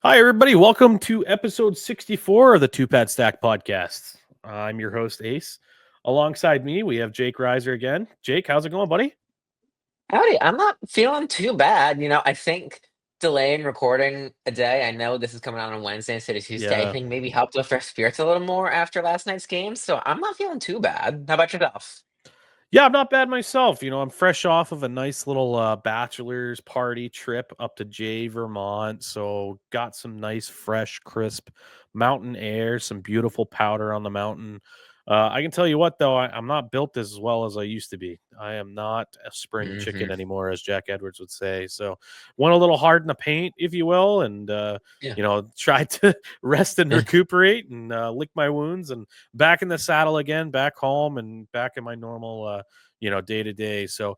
Hi, everybody. Welcome to episode 64 of the Two Pad Stack podcast. I'm your host, Ace. Alongside me, we have Jake Reiser again. Jake, how's it going, buddy? Howdy, I'm not feeling too bad. I think delaying recording a day, I know this is coming out on Wednesday instead of Tuesday, I Yeah. think maybe helped lift our spirits a little more after last night's game. So I'm not feeling too bad. How about yourself? Yeah, I'm not bad myself. I'm fresh off of a nice little bachelor's party trip up to Jay, Vermont. So, got some nice, fresh, crisp mountain air, some beautiful powder on the mountain. I can tell you what, though, I'm not built as well as I used to be. I am not a spring chicken Hmm. anymore, as Jack Edwards would say. So, went a little hard in the paint, if you will, and, Yeah. tried to rest and recuperate and lick my wounds and back in the saddle again, back home and back in my normal, day to day. So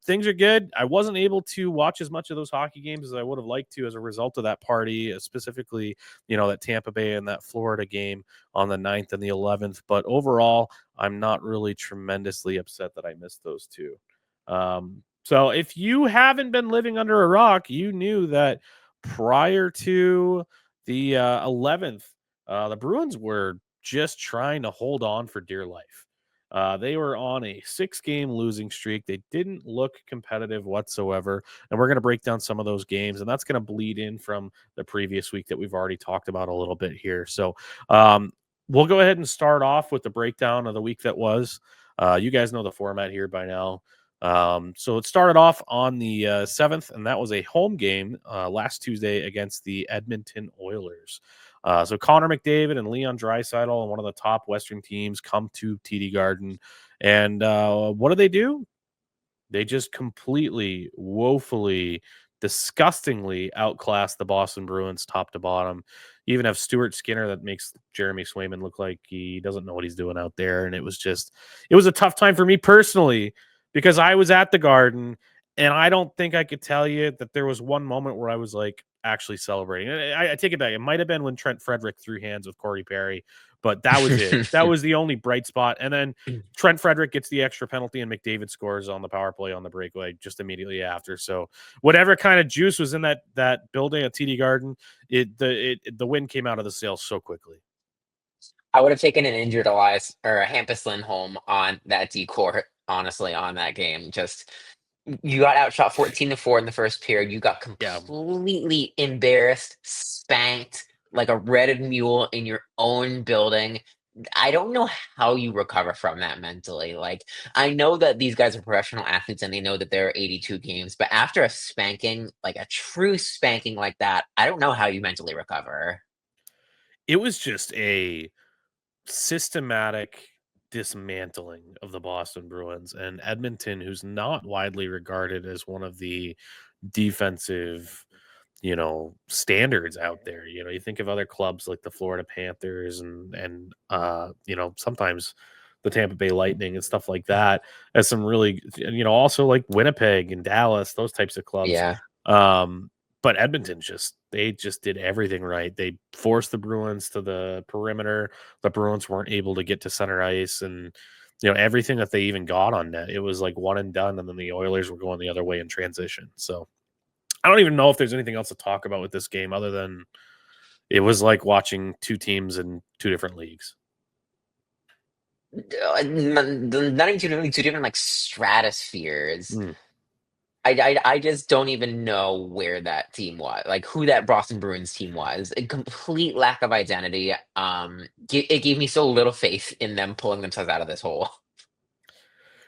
things are good. I wasn't able to watch as much of those hockey games as I would have liked to as a result of that party, specifically, that Tampa Bay and that Florida game on the 9th and the 11th. But overall, I'm not really tremendously upset that I missed those two. So if you haven't been living under a rock, you knew that prior to the 11th, the Bruins were just trying to hold on for dear life. They were on a 6-game losing streak. They didn't look competitive whatsoever. And we're going to break down some of those games. And that's going to bleed in from the previous week that we've already talked about a little bit here. So um, we'll go ahead and start off with the breakdown of the week that was. You guys know the format here by now. So it started off on the 7th, and that was a home game last Tuesday against the Edmonton Oilers. So Connor McDavid and Leon Draisaitl and one of the top Western teams come to TD Garden, and what do? They just completely, woefully, disgustingly outclass the Boston Bruins top to bottom. You even have Stuart Skinner that makes Jeremy Swayman look like he doesn't know what he's doing out there. And it was a tough time for me personally because I was at the Garden and I don't think I could tell you that there was one moment where I was like actually celebrating. I take it back. It might have been when Trent Frederick threw hands with Corey Perry, but that was it. That was the only bright spot. And then Trent Frederick gets the extra penalty and McDavid scores on the power play on the breakaway just immediately after. So whatever kind of juice was in that building at TD Garden, the wind came out of the sails so quickly. I would have taken an injured Elias or a Hampus Lindholm on that decor, honestly, on that game. Just you got outshot 14-4 in the first period. You got Yeah. completely embarrassed, spanked like a redded mule in your own building. I don't know how you recover from that mentally. Like, I know that these guys are professional athletes and they know that there are 82 games, but after a spanking, like a true spanking like that, I don't know how you mentally recover. It was just a systematic dismantling of the Boston Bruins and Edmonton, who's not widely regarded as one of the defensive, standards out there. You think of other clubs like the Florida Panthers and sometimes the Tampa Bay Lightning and stuff like that as some really, also like Winnipeg and Dallas, those types of clubs. Yeah. Um, but Edmonton they just did everything right. They forced the Bruins to the perimeter. The Bruins weren't able to get to center ice and everything that they even got on net. It was like one and done, and then the Oilers were going the other way in transition. So I don't even know if there's anything else to talk about with this game other than it was like watching two teams in two different leagues. Not even two different like stratospheres. Mm. I just don't even know where that team was, like who that Boston Bruins team was. A complete lack of identity. It gave me so little faith in them pulling themselves out of this hole.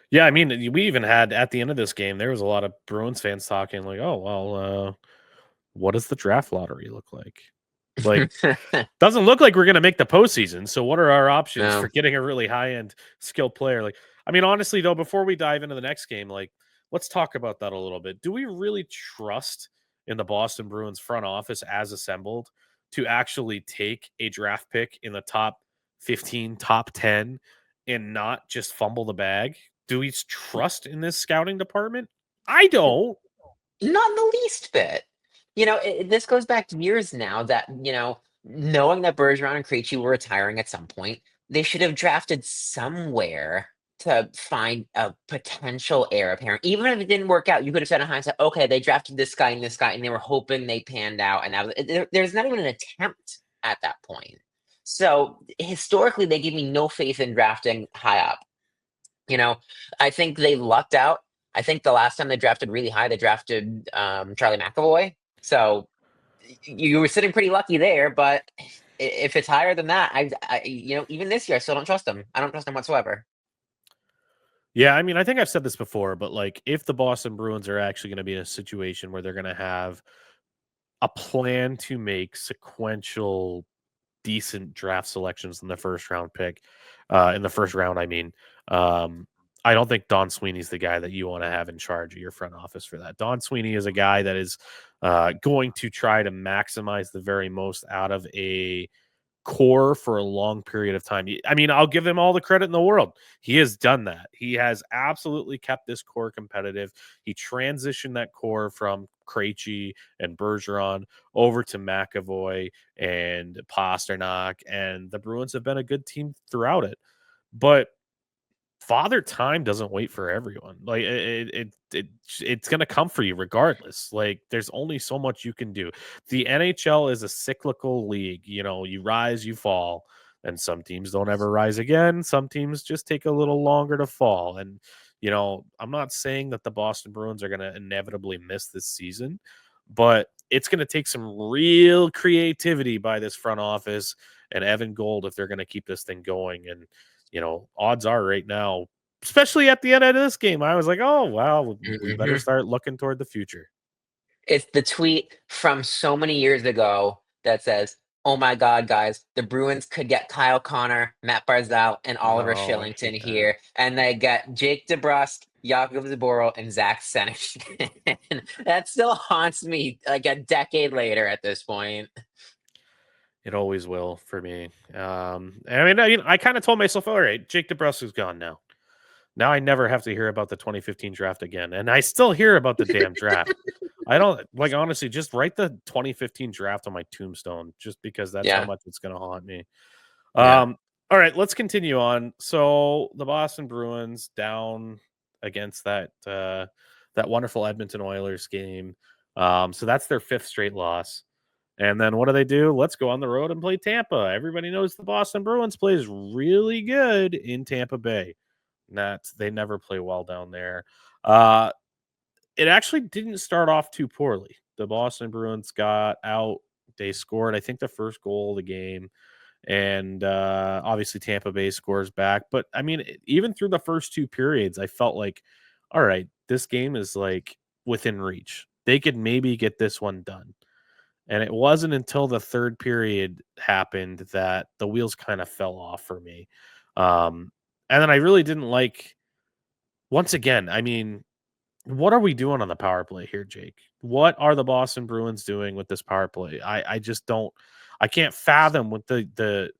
Yeah, I mean, we even had at the end of this game, there was a lot of Bruins fans talking like, "Oh, well, what does the draft lottery look like?" Like, doesn't look like we're going to make the postseason. So, what are our options for No. getting a really high end skilled player? Like, I mean, honestly, though, before we dive into the next game, like, let's talk about that a little bit. Do we really trust in the Boston Bruins front office as assembled to actually take a draft pick in the top 15, top 10 and not just fumble the bag? Do we trust in this scouting department? I don't. Not in the least bit. This goes back years now that, knowing that Bergeron and Krejci were retiring at some point, they should have drafted somewhere to find a potential heir apparent. Even if it didn't work out, you could have said in hindsight, okay, they drafted this guy and this guy, and they were hoping they panned out. And that was, there's not even an attempt at that point. So historically, they give me no faith in drafting high up. You know, I think they lucked out. I think the last time they drafted really high, they drafted Charlie McAvoy. So you were sitting pretty lucky there, but if it's higher than that, even this year, I still don't trust him. I don't trust him whatsoever. Yeah, I mean, I think I've said this before, but like if the Boston Bruins are actually going to be in a situation where they're going to have a plan to make sequential decent draft selections in the first round pick, in the first round, I mean, um, I don't think Don Sweeney's the guy that you want to have in charge of your front office for that. Don Sweeney is a guy that is going to try to maximize the very most out of a core for a long period of time. I mean, I'll give him all the credit in the world. He has done that. He has absolutely kept this core competitive. He transitioned that core from Krejci and Bergeron over to McAvoy and Pasternak, and the Bruins have been a good team throughout it. But Father Time doesn't wait for everyone. Like it's going to come for you regardless. Like there's only so much you can do. The NHL is a cyclical league. You know, you rise, you fall, and some teams don't ever rise again. Some teams just take a little longer to fall. And you know, I'm not saying that the Boston Bruins are going to inevitably miss this season, but it's going to take some real creativity by this front office and Evan Gold if they're going to keep this thing going. And you know, odds are right now, especially at the end of this game, I was like, oh, wow, we better Mhm. start looking toward the future. It's the tweet from so many years ago that says, "Oh my God, guys, the Bruins could get Kyle Connor, Matt Barzal, and Oliver Oh, I Shillington hate that. here, and they get Jake DeBrusk, Jakub Zboril, and Zach Senyshyn." That still haunts me like a decade later at this point. It always will for me. I kind of told myself, all right, Jake DeBrusk is gone now. Now I never have to hear about the 2015 draft again. And I still hear about the damn draft. I don't like honestly just write the 2015 draft on my tombstone just because that's how Yeah, much it's going to haunt me. yeah. All right, let's continue on. So the Boston Bruins down against that wonderful Edmonton Oilers game. So that's their fifth straight loss. And then what do? Let's go on the road and play Tampa. Everybody knows the Boston Bruins plays really good in Tampa Bay. They never play well down there. Uh, it actually didn't start off too poorly. The Boston Bruins got out. They scored, I think, the first goal of the game. And obviously Tampa Bay scores back. But I mean, even through the first two periods, I felt like, all right, this game is like within reach. They could maybe get this one done. And it wasn't until the third period happened that the wheels kind of fell off for me. And then I really didn't like, once again, I mean, what are we doing on the power play here, Jake? What are the Boston Bruins doing with this power play? I just don't, I can't fathom with the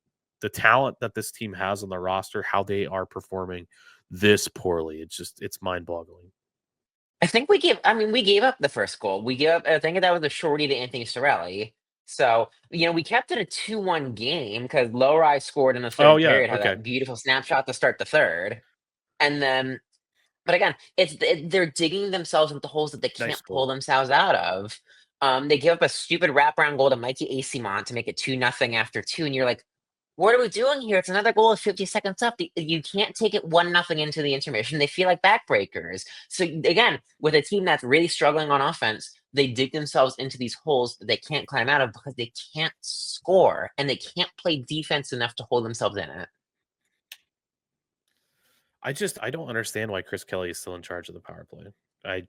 talent that this team has on the roster, how they are performing this poorly. It's mind boggling. We gave up the first goal. We gave up, I think that was a shorty to Anthony Cirelli. So, we kept it a 2-1 game because Lowry scored in the Oh, third yeah. period, had Okay. that beautiful snapshot to start the third. And then, but again, they're digging themselves into holes that they Nice can't pull goal. themselves out of. They give up a stupid wraparound goal to Mikey Acimont to make it 2-0 after two, and you're like, what are we doing here? It's another goal with 50 seconds up. You can't take it 1-0 into the intermission. They feel like backbreakers. So again, with a team that's really struggling on offense, they dig themselves into these holes that they can't climb out of because they can't score and they can't play defense enough to hold themselves in it. I don't understand why Chris Kelly is still in charge of the power play.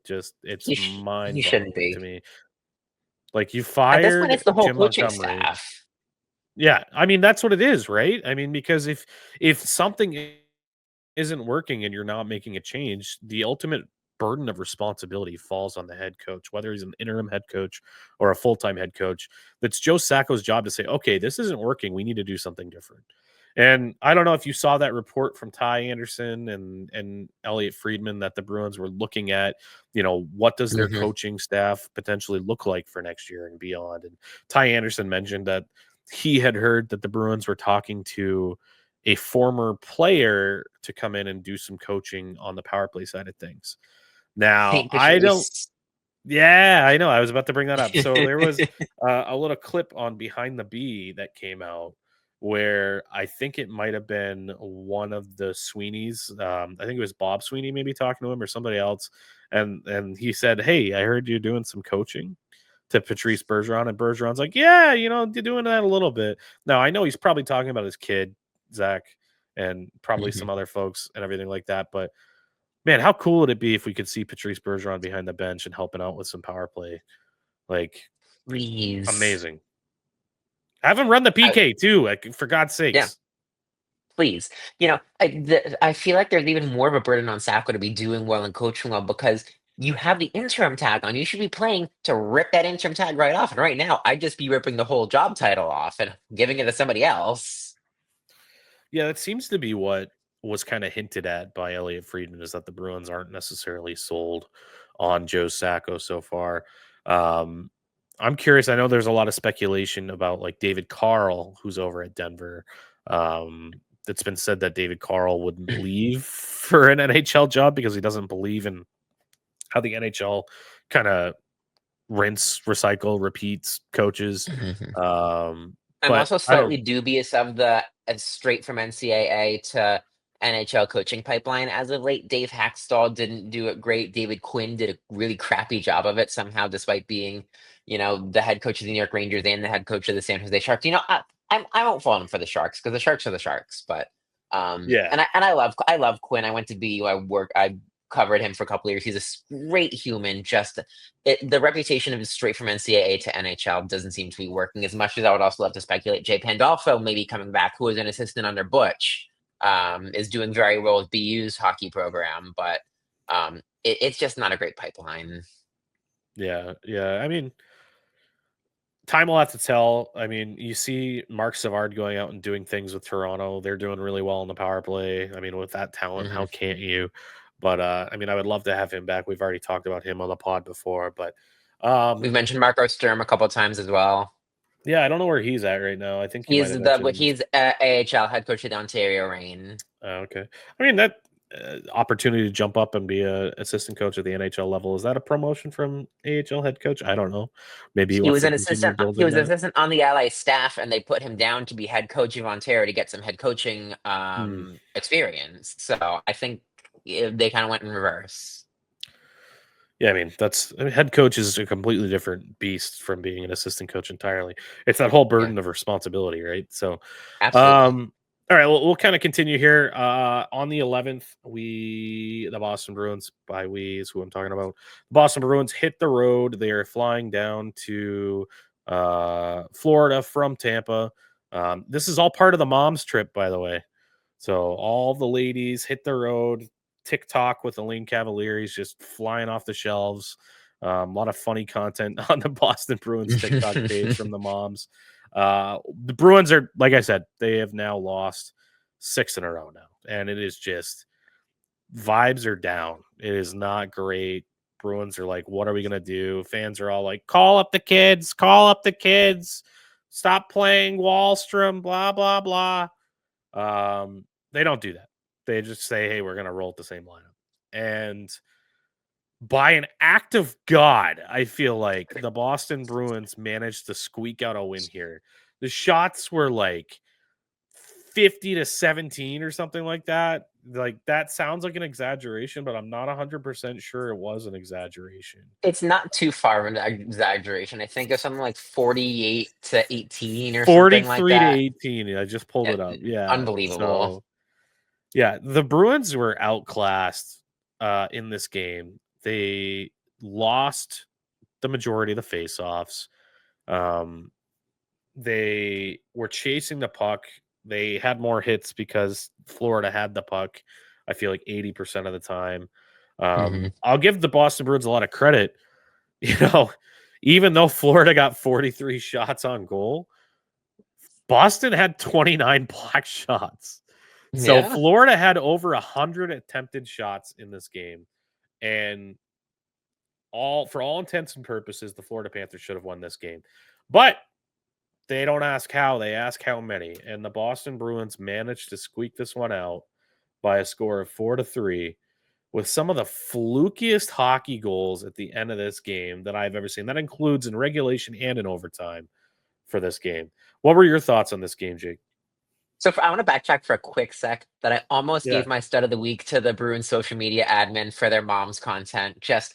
It's He shouldn't mind-boggling to be. me. Like you At this point, fired it's the whole Jim coaching Montgomery. staff. Yeah, I mean that's what it is, right? I mean because if something isn't working and you're not making a change, the ultimate burden of responsibility falls on the head coach, whether he's an interim head coach or a full-time head coach. That's Joe Sacco's job to say, okay, this isn't working. We need to do something different. And I don't know if you saw that report from Ty Anderson and Elliot Friedman that the Bruins were looking at, what does their Hmm. coaching staff potentially look like for next year and beyond. And Ty Anderson mentioned that he had heard that the Bruins were talking to a former player to come in and do some coaching on the power play side of things. Now, St. I don't. Patrice. Yeah, I know. I was about to bring that up. So there was a little clip on Behind the Bee that came out where I think it might have been one of the Sweeneys. I think it was Bob Sweeney maybe talking to him or somebody else, and he said, "Hey, I heard you're doing some coaching to Patrice Bergeron," and Bergeron's like, "Yeah, doing that a little bit." Now I know he's probably talking about his kid Zach and probably Mhm. some other folks and everything like that, but man, how cool would it be if we could see Patrice Bergeron behind the bench and helping out with some power play? Like, Please. amazing. Have him run the I, PK too, like, for God's yeah, sakes. please. I feel like there's even more of a burden on Sacco to be doing well and coaching well because you have the interim tag on. You should be playing to rip that interim tag right off. And right now, I'd just be ripping the whole job title off and giving it to somebody else. Yeah, that seems to be what was kind of hinted at by Elliot Friedman is that the Bruins aren't necessarily sold on Joe Sacco so far. Um, I'm curious. I know there's a lot of speculation about like David Carl, who's over at Denver. It's been said that David Carl wouldn't leave for an NHL job because he doesn't believe in how the NHL kind of rinse, recycle, repeats coaches. Mhm. Um, I'm but also I don't. slightly dubious of the straight from NCAA to NHL coaching pipeline as of late. Dave Hackstall didn't do it great. David Quinn did a really crappy job of it somehow, despite being, the head coach of the New York Rangers and the head coach of the San Jose Sharks. I won't fault him for the Sharks because the Sharks are the Sharks. But Yeah, and I love Quinn. I went to BU. I covered him for a couple of years. He's a great human. Just the reputation of his straight from NCAA to NHL doesn't seem to be working as much as I would also love to speculate. Jay Pandolfo maybe coming back, who was an assistant under Butch, is doing very well with BU's hockey program, but it's just not a great pipeline. yeah. I mean, time will have to tell. I mean, you see Mark Savard going out and doing things with Toronto. They're doing really well in the power play. I mean, with that talent, Hmm. how can't you? But I mean, I would love to have him back. We've already talked about him on the pod before, but We've um, mentioned Marco Sturm a couple of times as well. yeah, I don't know where he's at right now. I think you might have mentioned. He's AHL head coach of the Ontario Reign. Okay, I mean that opportunity to jump up and be a assistant coach at the NHL level, is that a promotion from AHL head coach? I don't know. Maybe he He wants was to an continue assistant. He building was an that. assistant on the LA staff, and they put him down to be head coach of Ontario to get some head coaching Hmm. experience. So I think they kind of went in reverse. Yeah, I mean, head coach is a completely different beast from being an assistant coach entirely. It's that whole Yeah, burden of responsibility, right? So, absolutely. um, all right, we'll kind of continue here. On the 11th, the Boston Bruins, by we is who I'm talking about. The Boston Bruins hit the road. They are flying down to Florida from Tampa. This is all part of the mom's trip, by the way. So all the ladies hit the road. TikTok with Elaine Cavalieri's just flying off the shelves. A lot of funny content on the Boston Bruins TikTok page from the moms. The Bruins are, like I said, they have now lost 6 in a row now, and it is just vibes are down. It is not great. Bruins are like, what are we gonna do? Fans are all like, call up the kids, call up the kids, stop playing Wallstrom, blah blah blah. They don't do that. They just say, "Hey, we're gonna roll with the same lineup." And by an act of God, I feel like the Boston Bruins managed to squeak out a win here. The shots were like 50-17 or something like that. Like that sounds like an exaggeration, but I'm not 100% sure it was an exaggeration. It's not too far of an exaggeration. I think it's something like 48-18 or something like 43 to that. 18. I just pulled Yeah, it up. Yeah. unbelievable. So yeah, the Bruins were outclassed in this game. They lost the majority of the faceoffs. Um, they were chasing the puck. They had more hits because Florida had the puck. I feel like 80% of the time. Hmm. I'll give the Boston Bruins a lot of credit. You know, even though Florida got 43 shots on goal, Boston had 29 block shots. So Yeah. Florida had over 100 attempted shots in this game, and all for all intents and purposes, the Florida Panthers should have won this game. But they don't ask how, they ask how many. And the Boston Bruins managed to squeak this one out by a score of 4-3 with some of the flukiest hockey goals at the end of this game that I've ever seen. That includes in regulation and in overtime for this game. What were your thoughts on this game, Jake? I want to backtrack for a quick sec. That I almost Yeah. gave my stud of the week to the Bruins social media admin for their mom's content. Just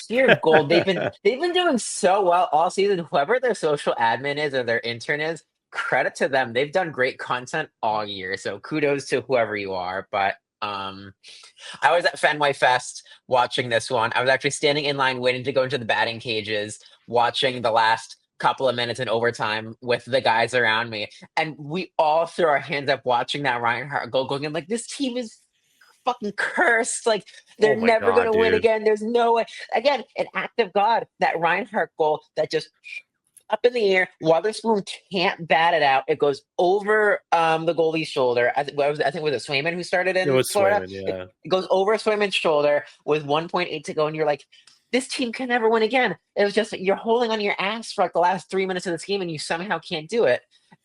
sheer gold. They've been doing so well all season. Whoever their social admin is or their intern is, credit to them. They've done great content all year. So kudos to whoever you are. But I was at Fenway Fest watching this one. I was actually standing in line waiting to go into the batting cages, watching the last couple of minutes in overtime with the guys around me. And we all threw our hands up watching that Reinhardt goal, going, I'm like, this team is fucking cursed. Like, they're Oh my never going god, to win dude. again. There's no way. Again, an act of God, that Reinhardt goal that just up in the air. Witherspoon can't bat it out. It goes over the goalie's shoulder. I think it was it Swayman who started It in was Florida. Swayman, It yeah. goes over Swayman's shoulder with 1.8 to go, and you're like, this team can never win again. It was just you're holding on your ass for like the last 3 minutes of this game, and you somehow can't do it.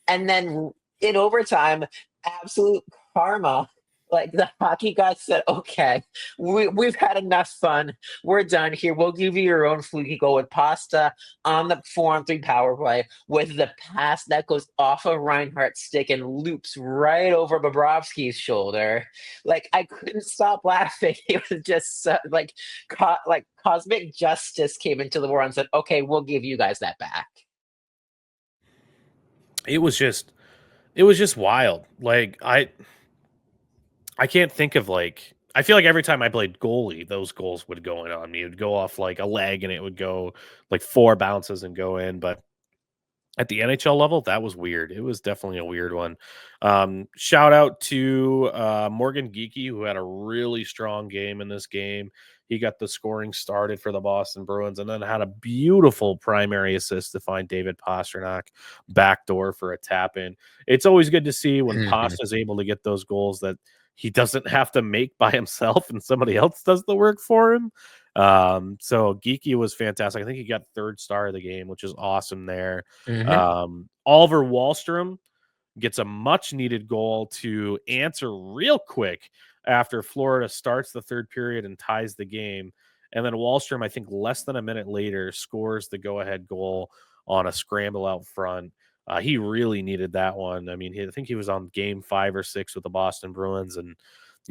And then in overtime, absolute karma. Like the hockey gods said, okay, we've had enough fun. We're done here. We'll give you your own fluky goal with Pasta on the 4-on-3 power play with the pass that goes off of Reinhardt's stick and loops right over Bobrovsky's shoulder. Like I couldn't stop laughing. It was just like like cosmic justice came into the war and said, "Okay, we'll give you guys that back." It was just wild. Like I can't think of like I feel like every time I played goalie, those goals would go in on me. It would go off like a leg and it would go like 4 bounces and go in. But at the NHL level, that was weird. It was definitely a weird one. Shout out to Morgan Geeky, who had a really strong game in this game. He got the scoring started for the Boston Bruins and then had a beautiful primary assist to find David Pastrnak backdoor for a tap in. It's always good to see when Mhm. Pasta is able to get those goals that he doesn't have to make by himself and somebody else does the work for him. So Geeky was fantastic. I think he got third star of the game, which is awesome there. Mhm. Oliver Wallstrom gets a much needed goal to answer real quick after Florida starts the third period and ties the game. And then Wallstrom, I think less than a minute later, scores the go ahead goal on a scramble out front. He really needed that one. I mean, I think he was on game 5 or 6 with the Boston Bruins. And,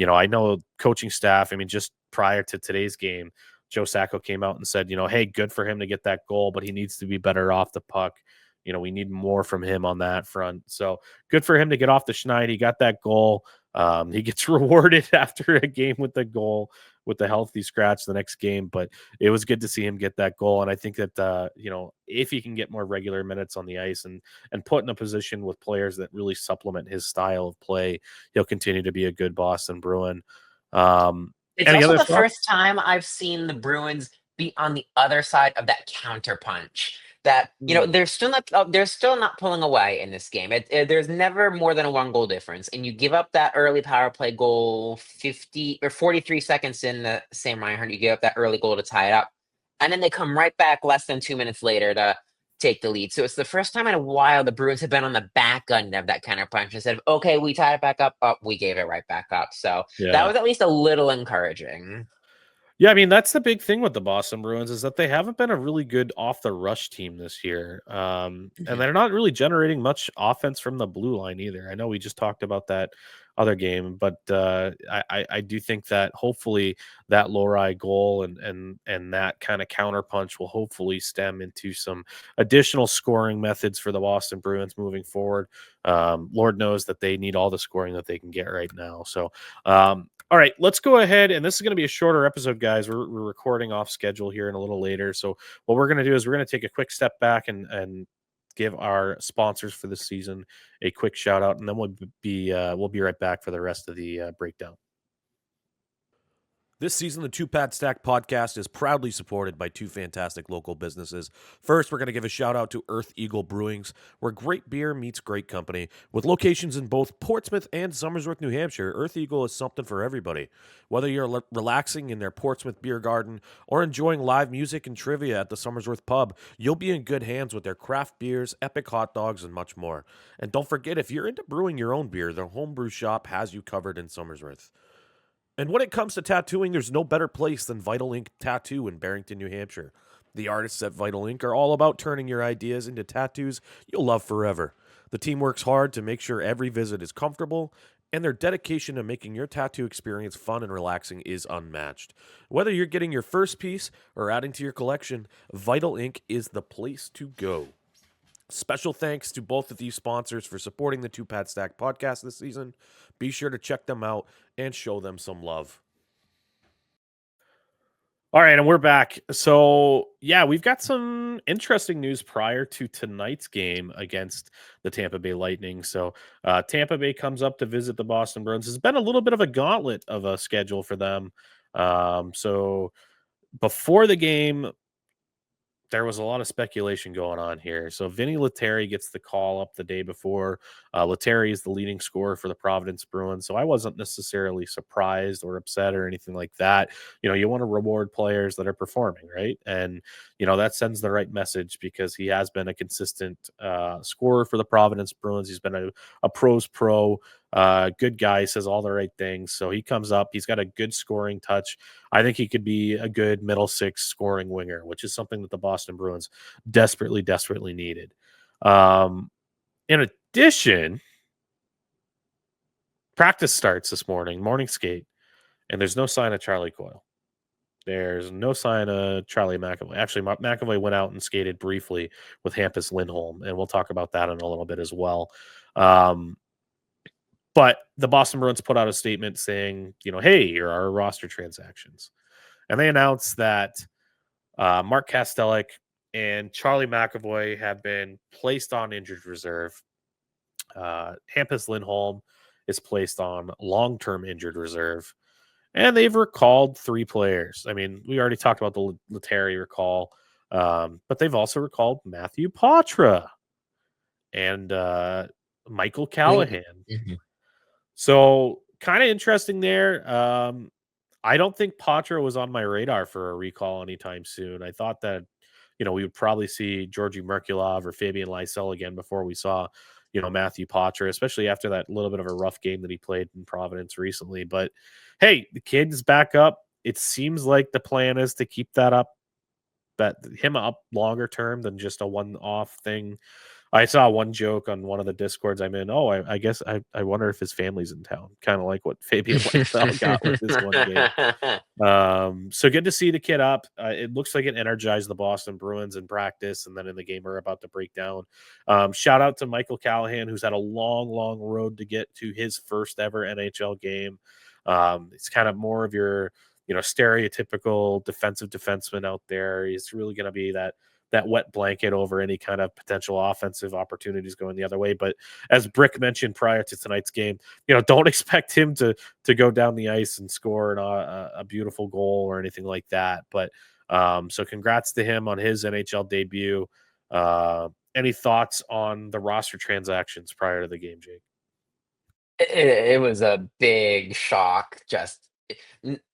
I know coaching staff, I mean, just prior to today's game, Joe Sacco came out and said, hey, good for him to get that goal, but he needs to be better off the puck. We need more from him on that front. So good for him to get off the schneid. He got that goal. He gets rewarded after a game with the goal with the healthy scratch the next game. But it was good to see him get that goal. And I think that if he can get more regular minutes on the ice and put in a position with players that really supplement his style of play, he'll continue to be a good Boston Bruin. It's Any also other the thoughts? first time I've seen the Bruins be on the other side of that counterpunch. That Mm. they're still not pulling away in this game. There's never more than a 1 goal difference, and you give up that early power play goal 50 or 43 seconds in the same Reinhardt. You give up that early goal to tie it up, and then they come right back less than 2 minutes later to take the lead. So it's the first time in a while the Bruins have been on the back end of that counterpunch instead of okay, we tied it back up, up, we gave it right back up. So that Yeah. was at least a little encouraging. Yeah, I mean, that's the big thing with the Boston Bruins is that they haven't been a really good off the rush team this year. And Mhm. they're not really generating much offense from the blue line either. I know we just talked about that other game, but I do think that hopefully that Lori goal and that kind of counterpunch will hopefully stem into some additional scoring methods for the Boston Bruins moving forward. Lord knows that they need all the scoring that they can get right now. So all right, let's go ahead. And this is going to be a shorter episode, guys. We're recording off schedule here and a little later. So, what we're going to do is we're going to take a quick step back and give our sponsors for this season a quick shout out, and then we'll be right back for the rest of the breakdown. This season, the Two Pad Stack podcast is proudly supported by two fantastic local businesses. First, we're going to give a shout out to Earth Eagle Brewings, where great beer meets great company. With locations in both Portsmouth and Somersworth, New Hampshire, Earth Eagle is something for everybody. Whether you're relaxing in their Portsmouth beer garden or enjoying live music and trivia at the Somersworth pub, you'll be in good hands with their craft beers, epic hot dogs, and much more. And don't forget, if you're into brewing your own beer, their homebrew shop has you covered in Somersworth. And when it comes to tattooing, there's no better place than Vital Ink Tattoo in Barrington, New Hampshire. The artists at Vital Ink are all about turning your ideas into tattoos you'll love forever. The team works hard to make sure every visit is comfortable, and their dedication to making your tattoo experience fun and relaxing is unmatched. Whether you're getting your first piece or adding to your collection, Vital Ink is the place to go. Special thanks to both of these sponsors for supporting the Two Pad Stack podcast this season. Be sure to check them out and show them some love. All right, and we're back. So, yeah, we've got some interesting news prior to tonight's game against the Tampa Bay Lightning. So, Tampa Bay comes up to visit the Boston Bruins. It's been a little bit of a gauntlet of a schedule for them. So, before the game, there was a lot of speculation going on here. So Vinny Lettieri gets the call up the day before. Lettieri is the leading scorer for the Providence Bruins. So I wasn't necessarily surprised or upset or anything like that. You know, you want to reward players that are performing, right? And, you know, that sends the right message because he has been a consistent scorer for the Providence Bruins. He's been a pros pro. Good guy, says all the right things. So he comes up. He's got a good scoring touch. I think he could be a good middle six scoring winger, which is something that the Boston Bruins desperately, desperately needed. In addition, practice starts this morning skate, and there's no sign of Charlie Coyle. There's no sign of Charlie McAvoy. Actually, McAvoy went out and skated briefly with Hampus Lindholm, and we'll talk about that in a little bit as well. But the Boston Bruins put out a statement saying, you know, hey, here are our roster transactions. And they announced that Mark Kastelik and Charlie McAvoy have been placed on injured reserve. Hampus Lindholm is placed on long-term injured reserve. And they've recalled 3 players. I mean, we already talked about the Lettieri recall, but they've also recalled Matthew Poitras and Michael Callahan. Mm-hmm. So kind of interesting there. I don't think Poitras was on my radar for a recall anytime soon. I thought that, you know, we would probably see Georgi Merkulov or Fabian Lysell again before we saw, you know, Matthew Poitras, especially after that little bit of a rough game that he played in Providence recently. But hey, the kid is back up. It seems like the plan is to keep that up, him up longer term than just a one-off thing. I saw one joke on one of the Discords I'm in. Oh, I guess I wonder if his family's in town. Kind of like what Fabian Lysell got with this one game. So good to see the kid up. It looks like it energized the Boston Bruins in practice, and then in the game we're about to break down. Shout out to Michael Callahan, who's had a long, long road to get to his first ever NHL game. It's kind of more of your, you know, stereotypical defensive defenseman out there. He's really going to be that wet blanket over any kind of potential offensive opportunities going the other way. But as Brick mentioned prior to tonight's game, you know, don't expect him to go down the ice and score a beautiful goal or anything like that. But so congrats to him on his NHL debut. Any thoughts on the roster transactions prior to the game, Jake? It was a big shock.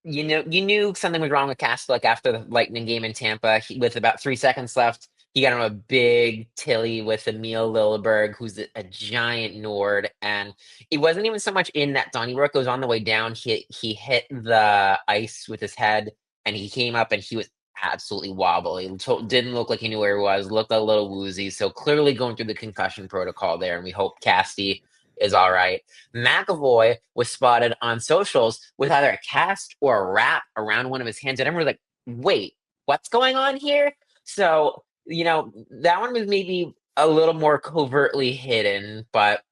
You knew something was wrong with Kastelik after the Lightning game in Tampa. With about 3 seconds left, he got him a big Tilly with Emil Lilleberg, who's a giant Nord. And it wasn't even so much in that Donnybrook was on the way down. He hit the ice with his head, and he came up, and he was absolutely wobbly. Didn't look like he knew where he was. Looked a little woozy. So clearly going through the concussion protocol there, and we hope Casty is all right. McAvoy was spotted on socials with either a cast or a wrap around one of his hands, and everyone was like, wait, what's going on here? So, you know, that one was maybe a little more covertly hidden, but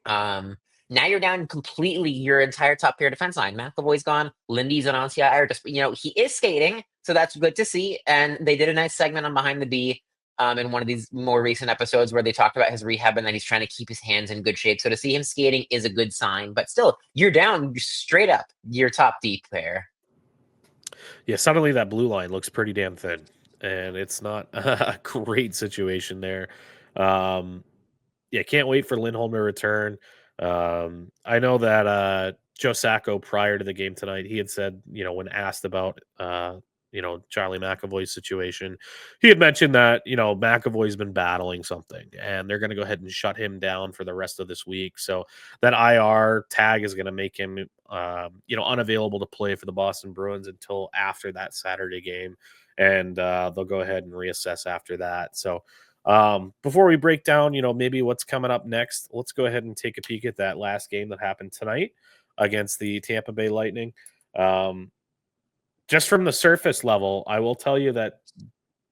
now you're down completely your entire top pair defense line. McAvoy's gone. Lindy's and Ancia are just, you know, he is skating, so that's good to see. And they did a nice segment on Behind the B in one of these more recent episodes where they talked about his rehab and that he's trying to keep his hands in good shape. So to see him skating is a good sign, but still, you're down straight up your top deep pair. Yeah, suddenly that blue line looks pretty damn thin, and it's not a great situation there. Um, yeah, can't wait for Lindholm to return. I know that Joe Sacco prior to the game tonight, he had said, when asked about Charlie McAvoy's situation, he had mentioned that, McAvoy's been battling something and they're going to go ahead and shut him down for the rest of this week. So that IR tag is going to make him unavailable to play for the Boston Bruins until after that Saturday game. And they'll go ahead and reassess after that. So before we break down, maybe what's coming up next, let's go ahead and take a peek at that last game that happened tonight against the Tampa Bay Lightning. Just from the surface level, I will tell you that,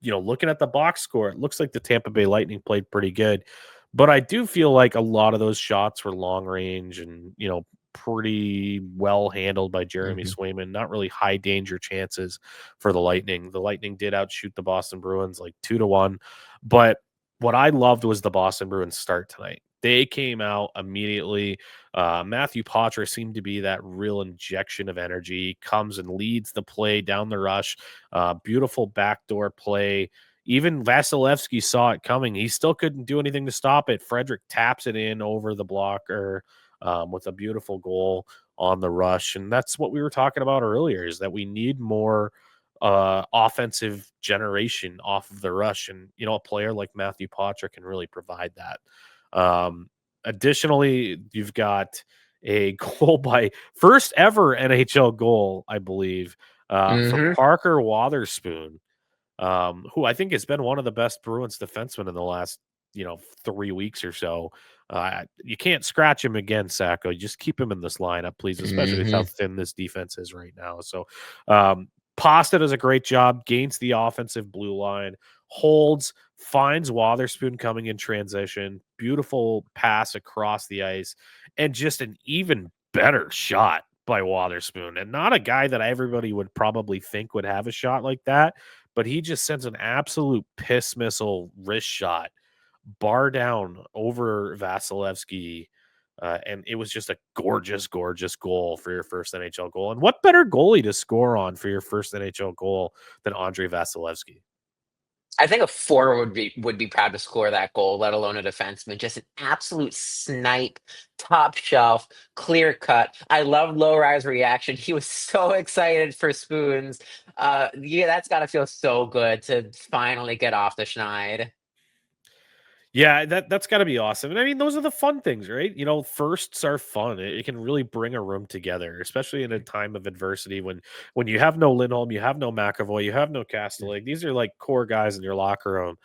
looking at the box score, it looks like the Tampa Bay Lightning played pretty good. But I do feel like a lot of those shots were long range and, pretty well handled by Jeremy Swayman. Not really high danger chances for the Lightning. The Lightning did outshoot the Boston Bruins like 2-1. But what I loved was the Boston Bruins start tonight. They came out immediately. Matthew Poitras seemed to be that real injection of energy. Comes and leads the play down the rush. Beautiful backdoor play. Even Vasilevsky saw it coming. He still couldn't do anything to stop it. Frederick taps it in over the blocker with a beautiful goal on the rush. And that's what we were talking about earlier, is that we need more offensive generation off of the rush. And, a player like Matthew Poitras can really provide that. Additionally, you've got a goal by first ever NHL goal, I believe, from Parker Wotherspoon, who I think has been one of the best Bruins defensemen in the last, 3 weeks or so. You can't scratch him again, Sacco. Just keep him in this lineup, please, especially with how thin this defense is right now. So, Pasta does a great job, gains the offensive blue line, holds, finds Wotherspoon coming in transition, beautiful pass across the ice, and just an even better shot by Wotherspoon. And not a guy that everybody would probably think would have a shot like that, but he just sends an absolute piss missile wrist shot, bar down over Vasilevsky. And it was just a gorgeous, gorgeous goal for your first NHL goal. And what better goalie to score on for your first NHL goal than Andre Vasilevsky? I think a forward would be proud to score that goal, let alone a defenseman. Just an absolute snipe, top shelf, clear cut. I love low rise reaction. He was so excited for Spoons. Yeah, that's got to feel so good to finally get off the schneid. Yeah, that's got to be awesome. And I mean, those are the fun things, right? Firsts are fun. It can really bring a room together, especially in a time of adversity when you have no Lindholm, you have no McAvoy, you have no Castellic. These are like core guys in your locker room.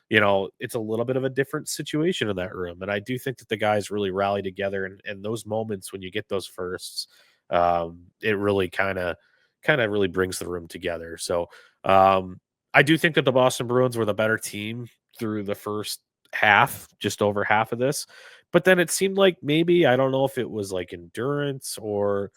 It's a little bit of a different situation in that room. And I do think that the guys really rally together, and those moments when you get those firsts, it really kind of really brings the room together. So I do think that the Boston Bruins were the better team through the first half, just over half of this. But then it seemed like maybe, I don't know if it was like endurance or,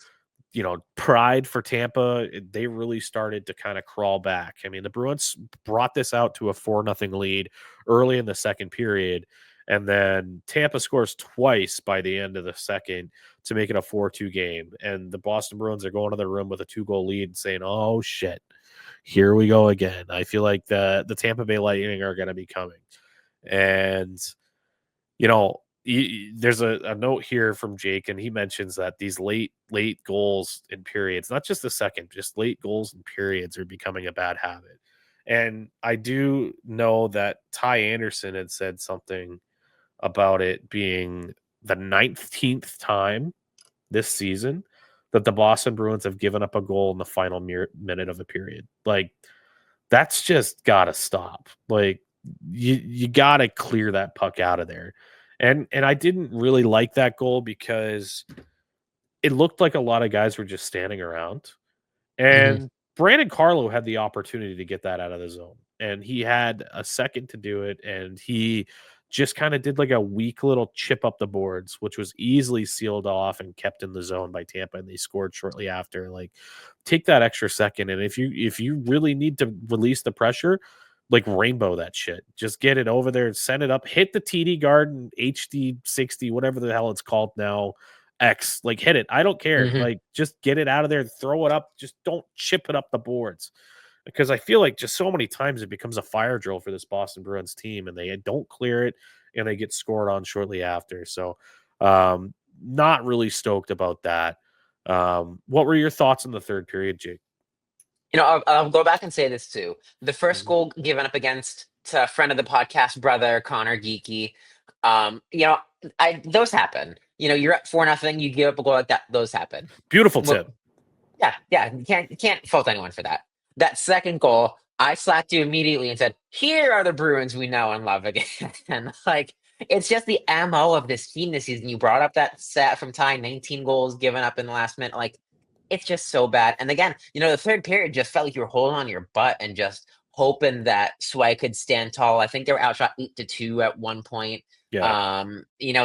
pride for Tampa. They really started to kind of crawl back. I mean, the Bruins brought this out to a 4-0 lead early in the second period. And then Tampa scores twice by the end of the second to make it a 4-2 game. And the Boston Bruins are going to the room with a 2-goal lead and saying, oh, shit, here we go again. I feel like the Tampa Bay Lightning are going to be coming. And, there's a note here from Jake, and he mentions that these late goals in periods, not just the second, just late goals in periods are becoming a bad habit. And I do know that Ty Anderson had said something about it being the 19th time this season that the Boston Bruins have given up a goal in the final minute of a period. Like, that's just got to stop. Like, you got to clear that puck out of there. And I didn't really like that goal because it looked like a lot of guys were just standing around. And Brandon Carlo had the opportunity to get that out of the zone. And he had a second to do it. And he just kind of did like a weak little chip up the boards, which was easily sealed off and kept in the zone by Tampa. And they scored shortly after. Like, take that extra second. And if you really need to release the pressure, like, rainbow that shit. Just get it over there, send it up, hit the TD Garden HD 60, whatever the hell it's called now, X, like hit it. I don't care. Mhm. Like just get it out of there, throw it up. Just don't chip it up the boards. Because I feel like just so many times it becomes a fire drill for this Boston Bruins team and they don't clear it and they get scored on shortly after. So not really stoked about that. What were your thoughts in the third period, Jake? I'll go back and say this too. The first Mhm. goal given up against a friend of the podcast, brother Connor Geeky. I those happen. You're up 4-0, you give up a goal like that. Those happen. Beautiful Well, tip. yeah. You can't fault anyone for that. That second goal, I slapped you immediately and said, "Here are the Bruins we know and love again." And like, it's just the MO of this team this season. You brought up that stat from Ty, 19 goals given up in the last minute. Like, it's just so bad. And again, the third period just felt like you were holding on to your butt and just hoping that Sway could stand tall. I think they were outshot 8-2 at one point. Yeah.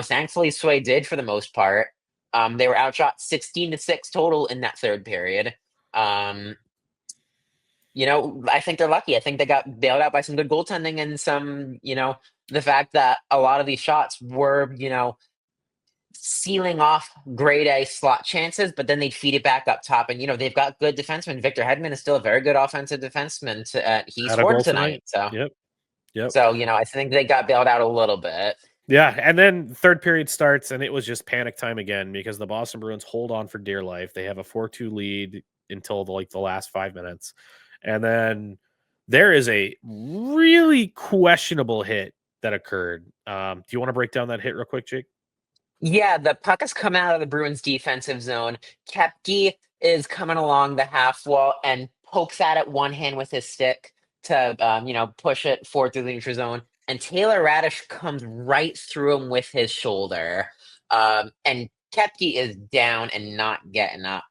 Thankfully Sway did for the most part. They were outshot 16-6 total in that third period. I think they're lucky. I think they got bailed out by some good goaltending and the fact that a lot of these shots were, sealing off grade A slot chances, but then they'd feed it back up top. And, they've got good defensemen. Victor Hedman is still a very good offensive defenseman. He Had a scored goal tonight. tonight. Yep. Yep. So, I think they got bailed out a little bit. Yeah, and then third period starts, and it was just panic time again because the Boston Bruins hold on for dear life. They have a 4-2 lead until the last 5 minutes, and then there is a really questionable hit that occurred. Do you want to break down that hit real quick, Jake? Yeah, the puck has come out of the Bruins defensive zone. Kepke is coming along the half wall and pokes at it one hand with his stick to, push it forward through the neutral zone. And Taylor Radish comes right through him with his shoulder. And Kepke is down and not getting up.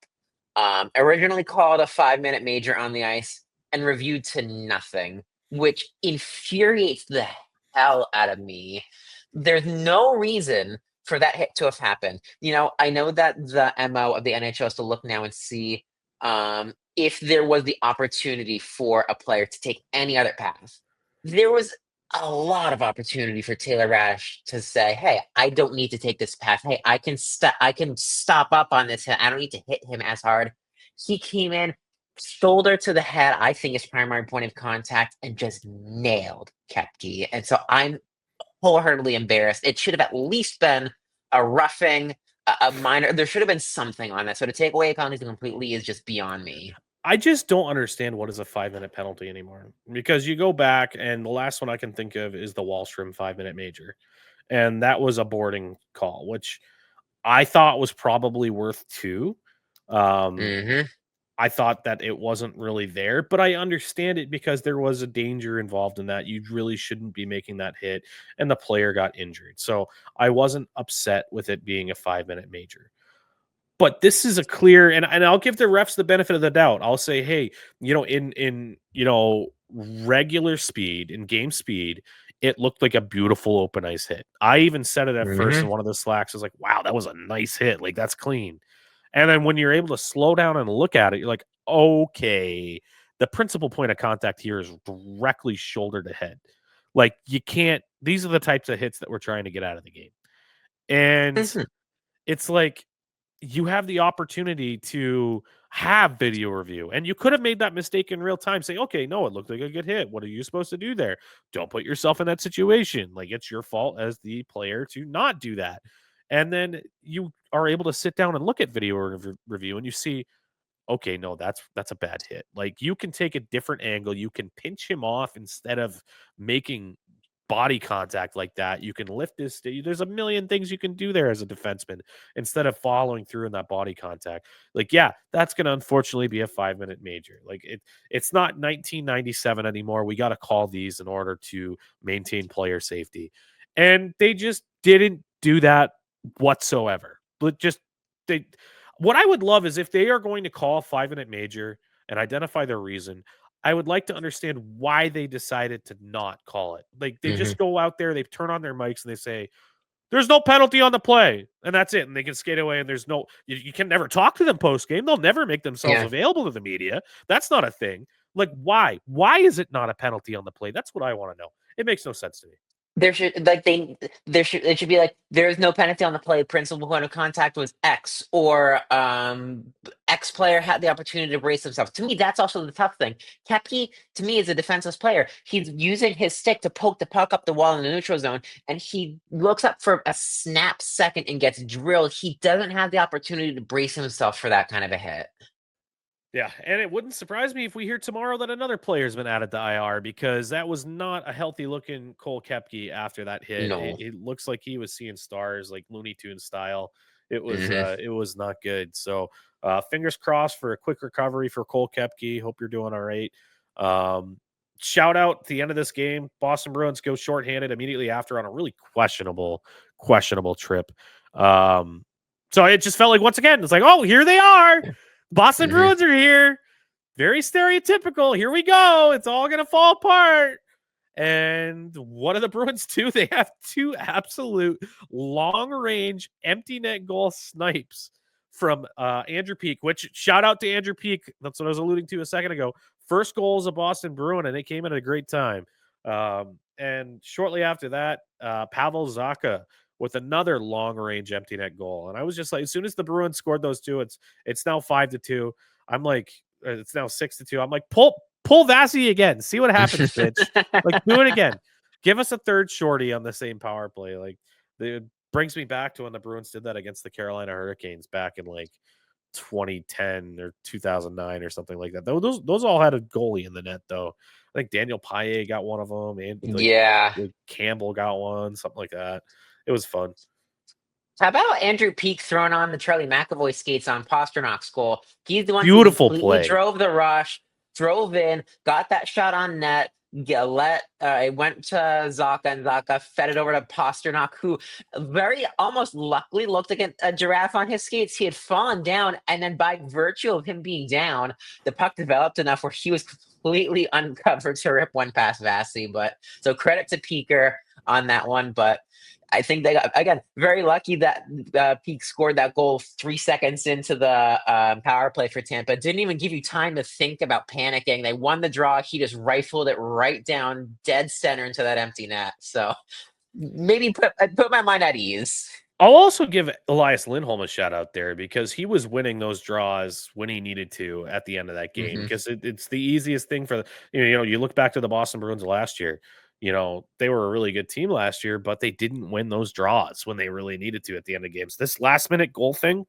Originally called a 5-minute major on the ice and reviewed to nothing, which infuriates the hell out of me. There's no reason for that hit to have happened. I know that the MO of the NHL is to look now and see if there was the opportunity for a player to take any other path. There was a lot of opportunity for Taylor Rash to say, "Hey, I don't need to take this path. Hey, I can stop up on this hit. I don't need to hit him as hard." He came in shoulder to the head, I think his primary point of contact, and just nailed Kepke. And so I'm wholeheartedly embarrassed. It should have at least been a roughing, a minor. There should have been something on that. So to take away a penalty completely is just beyond me. I just don't understand what is a 5-minute penalty anymore because you go back and the last one I can think of is the Wallstrom 5-minute major, and that was a boarding call, which I thought was probably worth 2. Hmm. I thought that it wasn't really there, but I understand it because there was a danger involved in that. You really shouldn't be making that hit, and the player got injured. So I wasn't upset with it being a 5-minute major. But this is a clear, and I'll give the refs the benefit of the doubt. I'll say, hey, in regular speed, in game speed, it looked like a beautiful open ice hit. I even said it at first Hmm. in one of the slacks. I was like, wow, that was a nice hit. Like, that's clean. And then when you're able to slow down and look at it, you're like, okay, the principal point of contact here is directly shoulder to head. Like, you can't, these are the types of hits that we're trying to get out of the game. And Hmm. it's like, you have the opportunity to have video review, and you could have made that mistake in real time. Say, okay, no, it looked like a good hit. What are you supposed to do there? Don't put yourself in that situation. Like, it's your fault as the player to not do that. And then you are able to sit down and look at video review, and you see, okay, no, that's a bad hit. Like, you can take a different angle. You can pinch him off instead of making body contact like that. You can lift this. There's a million things you can do there as a defenseman instead of following through in that body contact. Like, yeah, that's going to unfortunately be a 5-minute major. Like, it's not 1997 anymore. We got to call these in order to maintain player safety, and they just didn't do that whatsoever. But just they. What I would love is if they are going to call a 5-minute major and identify their reason, I would like to understand why they decided to not call it. Like, they Hmm. just go out there, they turn on their mics and they say, there's no penalty on the play. And that's it. And they can skate away. And there's no, you can never talk to them post game. They'll never make themselves Yeah. available to the media. That's not a thing. Like, why? Why is it not a penalty on the play? That's what I want to know. It makes no sense to me. It should be like there is no penalty on the play. Principal point of contact was X, or X player had the opportunity to brace himself. To me, that's also the tough thing. Kepke, to me, is a defenseless player. He's using his stick to poke the puck up the wall in the neutral zone, and he looks up for a snap second and gets drilled. He doesn't have the opportunity to brace himself for that kind of a hit. Yeah, and it wouldn't surprise me if we hear tomorrow that another player's been added to IR, because that was not a healthy looking Cole Kepke after that hit. It, No. it looks like he was seeing stars, like Looney Tunes style. Hmm. It was not good. So fingers crossed for a quick recovery for Cole Kepke. Hope you're doing all right. Um, Shout out at the end of this game, Boston Bruins go shorthanded immediately after on a really questionable trip. So it just felt like, once again, it's like, oh, here they are. Boston Hmm. Bruins are here. Very stereotypical. Here we go. It's all going to fall apart. And what do the Bruins do? They have two absolute long range empty net goal snipes from Andrew Peak, which, shout out to Andrew Peak. That's what I was alluding to a second ago. First goal is a Boston Bruin, and they came in at a great time. And shortly after that, Pavel Zacha with another long range empty net goal. And I was just like, as soon as the Bruins scored those two, it's now 5-2. I'm like, it's now 6-2. I'm like, pull Vasi again. See what happens, bitch. Like, do it again. Give us a third shorty on the same power play. Like, it brings me back to when the Bruins did that against the Carolina Hurricanes back in like 2010 or 2009 or something like that. Those all had a goalie in the net though. I think Daniel Paille got one of them, and Yeah. like Campbell got one, something like that. It was fun. How about Andrew Peak throwing on the Charlie McAvoy skates on Pasternak's goal? He's the one who Beautiful completely play. drove the rush, drove in, got that shot on net. It went to Zacha, and Zacha fed it over to Pasternak, who very almost luckily looked like a giraffe on his skates. He had fallen down, and then by virtue of him being down, the puck developed enough where he was completely uncovered to rip one past Vasi. But so credit to Peaker on that one, but I think they got, again, very lucky that Peak scored that goal 3 seconds into the power play for Tampa. Didn't even give you time to think about panicking. They won the draw. He just rifled it right down dead center into that empty net. So maybe put my mind at ease. I'll also give Elias Lindholm a shout out there, because he was winning those draws when he needed to at the end of that game, Hmm. because it's the easiest thing for you look back to the Boston Bruins last year. They were a really good team last year, but they didn't win those draws when they really needed to at the end of games. This last minute goal thing,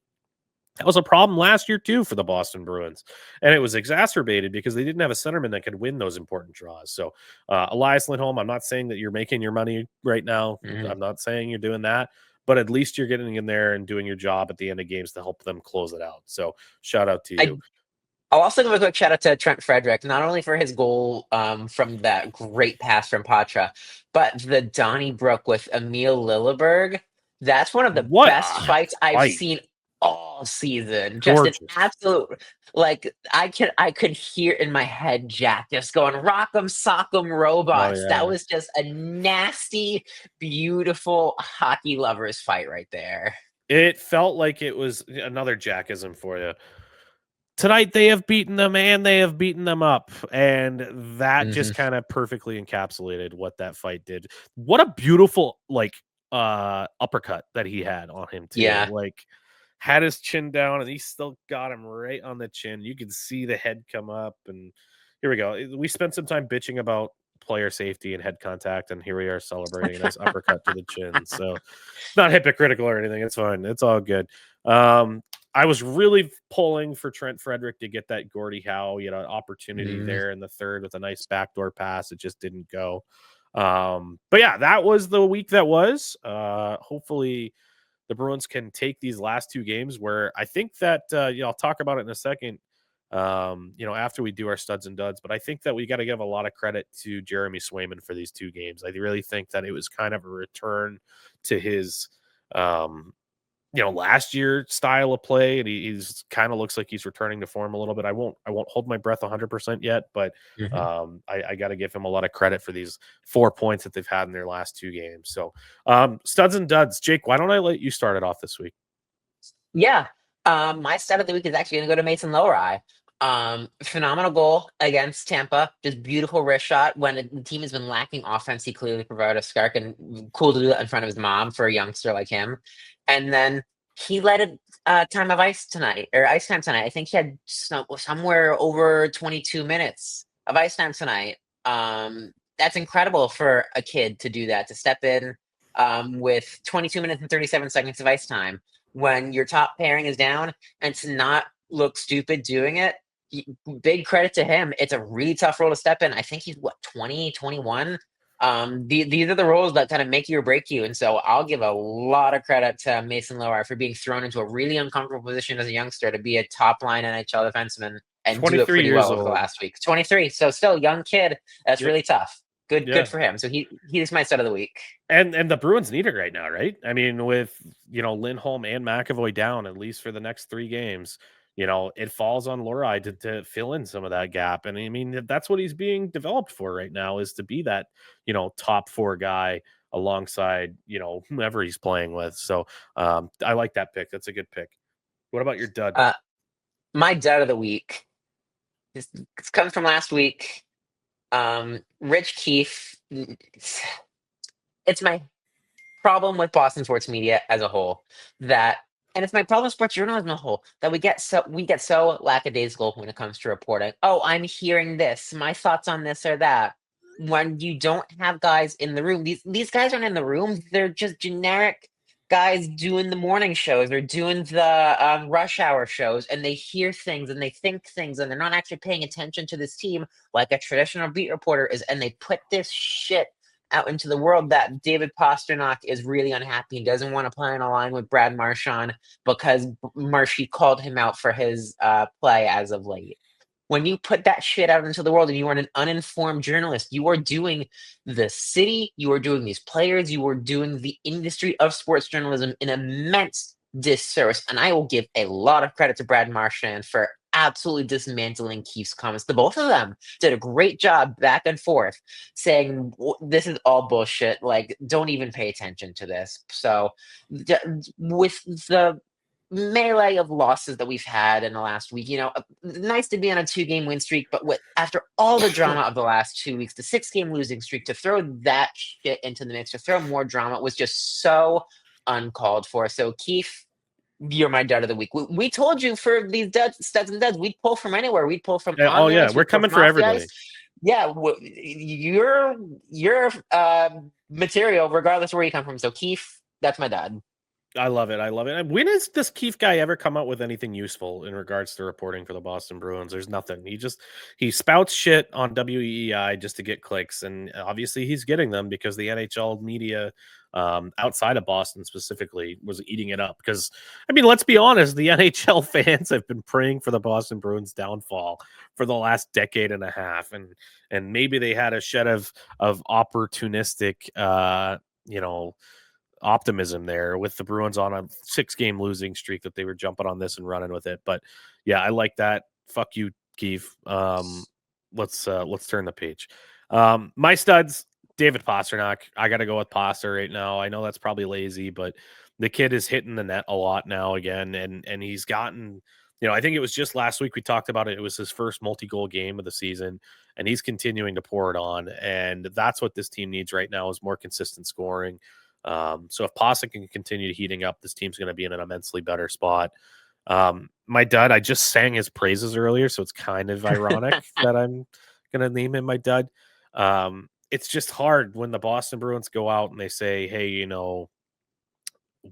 that was a problem last year too for the Boston Bruins, and it was exacerbated because they didn't have a centerman that could win those important draws. So Elias Lindholm, I'm not saying that you're making your money right now. Hmm. I'm not saying you're doing that, but at least you're getting in there and doing your job at the end of games to help them close it out. So shout out to you. I'll also give a quick shout out to Trent Frederick, not only for his goal from that great pass from Patra, but the Donnybrook with Emil Lilleberg. That's one of the What best a fights I've fight. seen all season. Just Gorgeous. an absolute, like, I could hear in my head Jack just going rock'em sock'em robots. yeah. That was just a nasty, beautiful hockey lovers fight right there. It felt like it was another Jackism for you. Tonight they have beaten them and they have beaten them up, and that just kind of perfectly encapsulated what that fight did. What a beautiful uppercut that he had on him too. Yeah. Like, had his chin down and he still got him right on the chin. You could see the head come up, and here we go. We spent some time bitching about player safety and head contact, and here we are celebrating a nice uppercut to the chin. So not hypocritical or anything. It's fine. It's all good. I was really pulling for Trent Frederick to get that Gordie Howe, opportunity there in the third with a nice backdoor pass. It just didn't go. But yeah, that was the week that was. Hopefully the Bruins can take these last two games, where I think that, I'll talk about it in a second, after we do our studs and duds, but I think that we got to give a lot of credit to Jeremy Swayman for these two games. I really think that it was kind of a return to his, last year style of play, and he's kind of looks like he's returning to form a little bit. I won't hold my breath 100% yet, but I got to give him a lot of credit for these 4 points that they've had in their last two games. So studs and duds. Jake, why don't I let you start it off this week? Yeah. My stat of the week is actually going to go to Mason Lohrei. Phenomenal goal against Tampa. Just beautiful wrist shot. When the team has been lacking offense, he clearly provided a spark, and cool to do that in front of his mom for a youngster like him. And then he led a time of ice tonight, or ice time tonight. I think he had somewhere over 22 minutes of ice time tonight. That's incredible for a kid to do that, to step in with 22 minutes and 37 seconds of ice time when your top pairing is down, and to not look stupid doing it. Big credit to him. It's a really tough role to step in. I think he's what, 20, 21. These are the roles that kind of make you or break you. And so I'll give a lot of credit to Mason Lower for being thrown into a really uncomfortable position as a youngster to be a top line NHL defenseman and do it 23 pretty years well over the old. last week. 23, so still a young kid. That's Yep. really tough. Good Yeah. for him. So he's my stud of the week. And the Bruins need it right now, right? I mean, with Lindholm and McAvoy down at least for the next 3 games, it falls on Lohrei to fill in some of that gap. And I mean, that's what he's being developed for right now, is to be that top 4 guy alongside whomever he's playing with. So I like that pick. That's a good pick. What about your dud? My dud of the week. This comes from last week. Rich Keefe. It's my problem with Boston sports media as a whole, and it's my problem with sports journalism as a whole, that we get so lackadaisical when it comes to reporting. Oh, I'm hearing this. My thoughts on this or that. When you don't have guys in the room, these guys aren't in the room. They're just generic guys doing the morning shows or doing the rush hour shows, and they hear things and they think things, and they're not actually paying attention to this team like a traditional beat reporter is. And they put this shit out into the world that David Pastrnak is really unhappy and doesn't want to play on a line with Brad Marchand because Marshy called him out for his play as of late. When you put that shit out into the world and you are an uninformed journalist, you are doing the city, you are doing these players, you are doing the industry of sports journalism an immense disservice. And I will give a lot of credit to Brad Marchand for absolutely dismantling Keefe's comments. The both of them did a great job back and forth saying, this is all bullshit. Like, don't even pay attention to this. So with the melee of losses that we've had in the last week, nice to be on a 2-game win streak, but after all the drama of the last 2 weeks, the 6-game losing streak, to throw that shit into the mix, to throw more drama, was just so uncalled for. So Keefe, you're my dud of the week. We told you for these studs and duds, we'd pull from anywhere. We'd pull from Oh yeah, we're coming for everybody. Yeah, your material, regardless of where you come from. So Keefe, that's my dud. I love it. And when has this Keefe guy ever come out with anything useful in regards to reporting for the Boston Bruins? There's nothing. He spouts shit on WEEI just to get clicks, and obviously he's getting them because the NHL media outside of Boston specifically was eating it up. Because I mean, let's be honest, the NHL fans have been praying for the Boston Bruins downfall for the last decade and a half, and maybe they had a shed of opportunistic optimism there with the Bruins on a 6-game losing streak that they were jumping on this and running with it. But yeah, I like that. Fuck you, Keefe. Let's turn the page. My studs, David Pastrnak. I got to go with Paster right now. I know that's probably lazy, but the kid is hitting the net a lot now again, and he's gotten. I think it was just last week we talked about it. It was his first multi-goal game of the season, and he's continuing to pour it on. And that's what this team needs right now, is more consistent scoring. So if Pasa can continue heating up, this team's going to be in an immensely better spot. My dud, I just sang his praises earlier, so it's kind of ironic that I'm going to name him my dud. It's just hard when the Boston Bruins go out and they say, hey,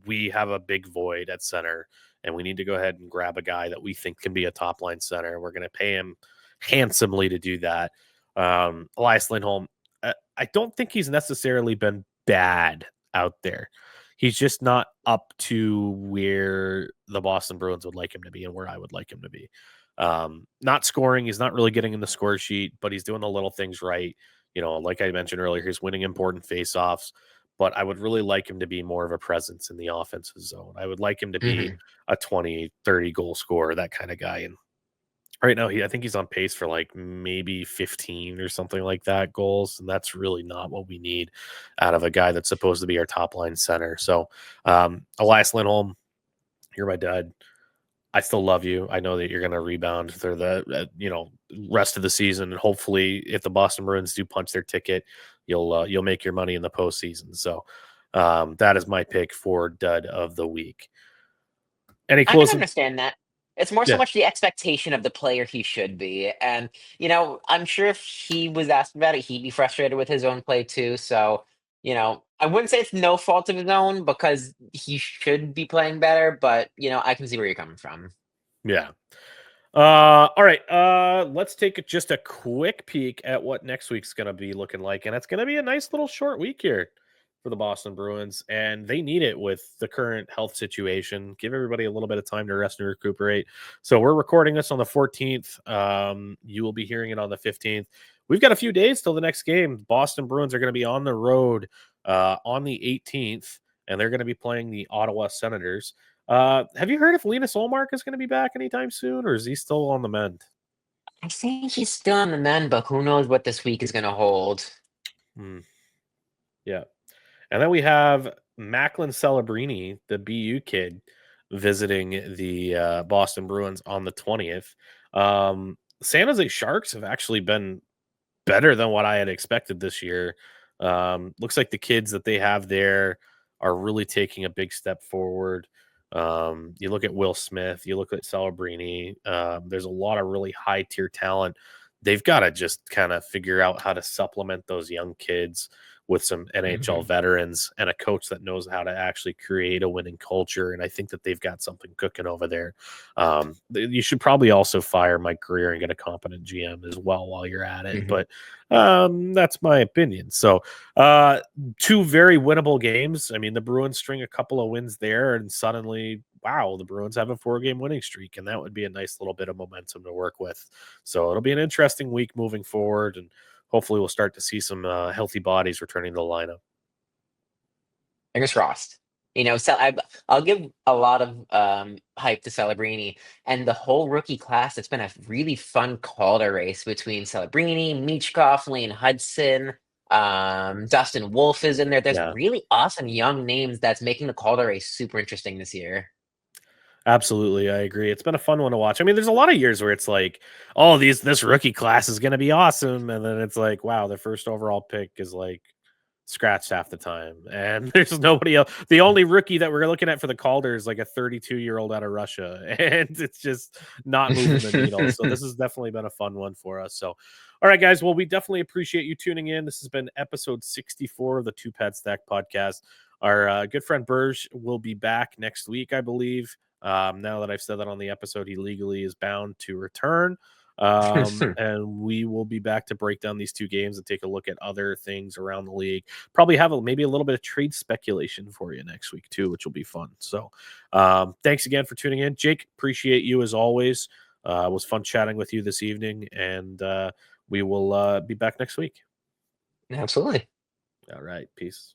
we have a big void at center and we need to go ahead and grab a guy that we think can be a top line center. We're going to pay him handsomely to do that. Elias Lindholm, I don't think he's necessarily been bad out there. He's just not up to where the Boston Bruins would like him to be and where I would like him to be. Not scoring, he's not really getting in the score sheet, but he's doing the little things right. Like I mentioned earlier, he's winning important faceoffs, but I would really like him to be more of a presence in the offensive zone. I would like him to be a 20, 30 goal scorer, that kind of guy. And right now, I think he's on pace for like maybe 15 or something like that goals, and that's really not what we need out of a guy that's supposed to be our top line center. So, Elias Lindholm, you're my dad. I still love you. I know that you're going to rebound for the rest of the season, and hopefully, if the Boston Bruins do punch their ticket, you'll make your money in the postseason. So that is my pick for dud of the week. Any I can closing? understand that. It's more so Yeah, much the expectation of the player he should be. And, I'm sure if he was asked about it, he'd be frustrated with his own play too. So, I wouldn't say it's no fault of his own because he should be playing better, but, I can see where you're coming from. yeah. All right. Let's take just a quick peek at what next week's going to be looking like, and it's going to be a nice little short week here for the Boston Bruins, and they need it with the current health situation. Give everybody a little bit of time to rest and recuperate. So we're recording this on the 14th. You will be hearing it on the 15th. We've got a few days till the next game. Boston Bruins are going to be on the road on the 18th, and they're going to be playing the Ottawa Senators. Have you heard if Linus Olmark is going to be back anytime soon, or is he still on the mend? I think he's still on the mend, but who knows what this week is going to hold. Yeah. And then we have Macklin Celebrini, the BU kid, visiting the Boston Bruins on the 20th. San Jose Sharks have actually been better than what I had expected this year. Looks like the kids that they have there are really taking a big step forward. You look at Will Smith, you look at Celebrini. There's a lot of really high tier talent. They've got to just kind of figure out how to supplement those young kids with some NHL veterans and a coach that knows how to actually create a winning culture. And I think that they've got something cooking over there. You should probably also fire Mike Greer and get a competent GM as well while you're at it. But that's my opinion. So two very winnable games. I mean, the Bruins string a couple of wins there, and suddenly, wow, the Bruins have a 4-game winning streak, and that would be a nice little bit of momentum to work with. So it'll be an interesting week moving forward, and hopefully we'll start to see some healthy bodies returning to the lineup. Fingers crossed. I'll give a lot of hype to Celebrini and the whole rookie class. It's been a really fun Calder race between Celebrini, Michkov, Lane Hudson, Dustin Wolf is in there. There's really awesome young names that's making the Calder race super interesting this year. Absolutely, I agree. It's been a fun one to watch. I mean, there's a lot of years where it's like, oh, this rookie class is going to be awesome, and then it's like, wow, the first overall pick is like scratched half the time, and there's nobody else. The only rookie that we're looking at for the Calder is like a 32-year-old out of Russia, and it's just not moving the needle. So this has definitely been a fun one for us. So, all right, guys. Well, we definitely appreciate you tuning in. This has been episode 64 of the Two Pad Stack podcast. Our good friend Burge will be back next week, I believe. Now that I've said that on the episode, he legally is bound to return. And we will be back to break down these two games and take a look at other things around the league. Probably have maybe a little bit of trade speculation for you next week too, which will be fun. So thanks again for tuning in. Jake, appreciate you as always. It was fun chatting with you this evening, and we will be back next week. Absolutely. All right. Peace.